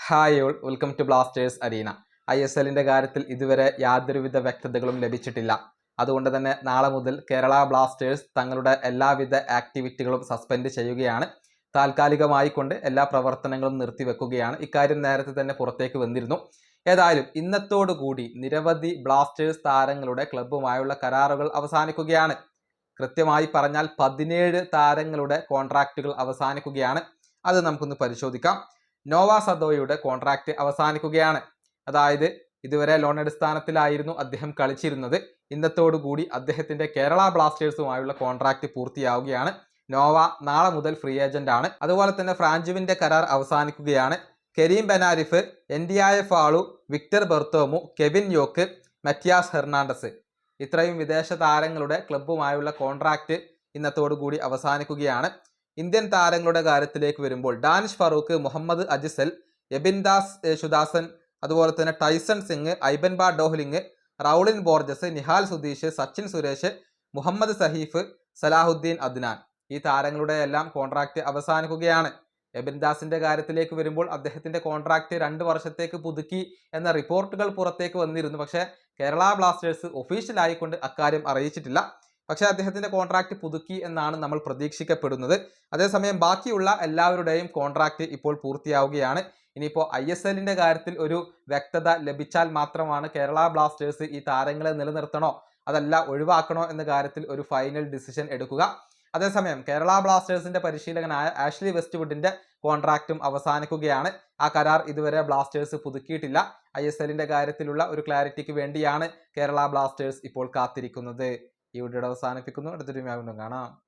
Hi all, welcome to Blasters arena. ISLന്റെ കാര്യത്തിൽ ഇതുവരെ യാതൊരുവിധ വ്യക്തതകളും ലഭിച്ചിട്ടില്ല. അതുകൊണ്ട് തന്നെ നാളെ മുതൽ കേരള ബ്ലാസ്റ്റേഴ്സ് തങ്ങളുടെ എല്ലാവിധ ആക്ടിവിറ്റികളും സസ്പെൻഡ് ചെയ്യുകയാണ്. താൽക്കാലികമായി കൊണ്ട് എല്ലാ പ്രവർത്തനങ്ങളും നിർത്തിവെക്കുകയാണ്. ഇക്കാര്യം നേരത്തെ തന്നെ പുറത്തേക്ക് വന്നിരുന്നു. ഏതായാലും ഇന്നത്തോടുകൂടി നിരവധി ബ്ലാസ്റ്റേഴ്സ് താരങ്ങളുടെ ക്ലബ്ബുമായുള്ള കരാറുകൾ അവസാനിക്കുകയാണ്. കൃത്യമായി പറഞ്ഞാൽ 17 താരങ്ങളുടെ കോൺട്രാക്റ്റുകൾ അവസാനിക്കുകയാണ്. അത് നമുക്കൊന്ന് പരിശോധിക്കാം. നോവ സദോയുടെ കോൺട്രാക്ട് അവസാനിക്കുകയാണ്. അതായത് ഇതുവരെ ലോൺ അടിസ്ഥാനത്തിലായിരുന്നു അദ്ദേഹം കളിച്ചിരുന്നത്. ഇന്നത്തോടുകൂടി അദ്ദേഹത്തിന്റെ കേരള ബ്ലാസ്റ്റേഴ്സുമായുള്ള കോൺട്രാക്ട് പൂർത്തിയാവുകയാണ്. നോവ നാളെ മുതൽ ഫ്രീ ഏജന്റ് ആണ്. അതുപോലെ തന്നെ ഫ്രാഞ്ചുവിന്റെ കരാർ അവസാനിക്കുകയാണ്. Karim Benarif, Ndiaye Fall, Victor Bertomeu, Kevin Yoak, Matias Hernandez ഇത്രയും വിദേശ താരങ്ങളുടെ ക്ലബ്ബുമായുള്ള കോൺട്രാക്ട് ഇന്നത്തോടുകൂടി അവസാനിക്കുകയാണ്. ഇന്ത്യൻ താരങ്ങളുടെ കാര്യത്തിലേക്ക് വരുമ്പോൾ ഡാനിഷ് ഫറൂഖ്, മുഹമ്മദ് അജിസൽ, എബിൻദാസ് ശുദാസൻ, അതുപോലെ തന്നെ ടൈസൺ സിംഗ്, ഐബൻബാ ഡോഹ്ലിംഗ്, റൗളിൻ ബോർജസ്, നിഹാൽ സുധീഷ്, സച്ചിൻ സുരേഷ്, മുഹമ്മദ് സഹീഫ്, സലാഹുദ്ദീൻ അദ്നാൻ ഈ താരങ്ങളുടെ എല്ലാം കോൺട്രാക്ട് അവസാനിക്കുകയാണ്. എബിൻദാസിന്റെ കാര്യത്തിലേക്ക് വരുമ്പോൾ അദ്ദേഹത്തിന്റെ കോൺട്രാക്ട് 2 വർഷത്തേക്ക് പുതുക്കി എന്ന റിപ്പോർട്ടുകൾ പുറത്തേക്ക് വന്നിരുന്നു. പക്ഷേ കേരള ബ്ലാസ്റ്റേഴ്സ് ഒഫീഷ്യലായിക്കൊണ്ട് അക്കാര്യം അറിയിച്ചിട്ടില്ല. പക്ഷേ അദ്ദേഹത്തിന്റെ കോൺട്രാക്ട് പുതുക്കി എന്നാണ് നമ്മൾ പ്രതീക്ഷിക്കപ്പെടുന്നത്. അതേസമയം ബാക്കിയുള്ള എല്ലാവരുടെയും കോൺട്രാക്ട് ഇപ്പോൾ പൂർത്തിയാവുകയാണ്. ഇനിയിപ്പോൾ ISLന്റെ കാര്യത്തിൽ ഒരു വ്യക്തത ലഭിച്ചാൽ മാത്രമാണ് കേരള ബ്ലാസ്റ്റേഴ്സ് ഈ താരങ്ങളെ നിലനിർത്തണോ അതല്ല ഒഴിവാക്കണോ എന്ന കാര്യത്തിൽ ഒരു ഫൈനൽ ഡിസിഷൻ എടുക്കുക. അതേസമയം കേരള ബ്ലാസ്റ്റേഴ്സിന്റെ പരിശീലകനായ ആഷ്ലി വെസ്റ്റ്വുഡിന്റെ കോൺട്രാക്റ്റും അവസാനിക്കുകയാണ്. ആ കരാർ ഇതുവരെ ബ്ലാസ്റ്റേഴ്സ് പുതുക്കിയിട്ടില്ല. ISLന്റെ കാര്യത്തിലുള്ള ഒരു ക്ലാരിറ്റിക്ക് വേണ്ടിയാണ് കേരള ബ്ലാസ്റ്റേഴ്സ് ഇപ്പോൾ കാത്തിരിക്കുന്നത്. ഈ വീഡിയോ അവസാനിപ്പിക്കുന്നു. അടുത്തൊരു വീണ്ടും കാണാം.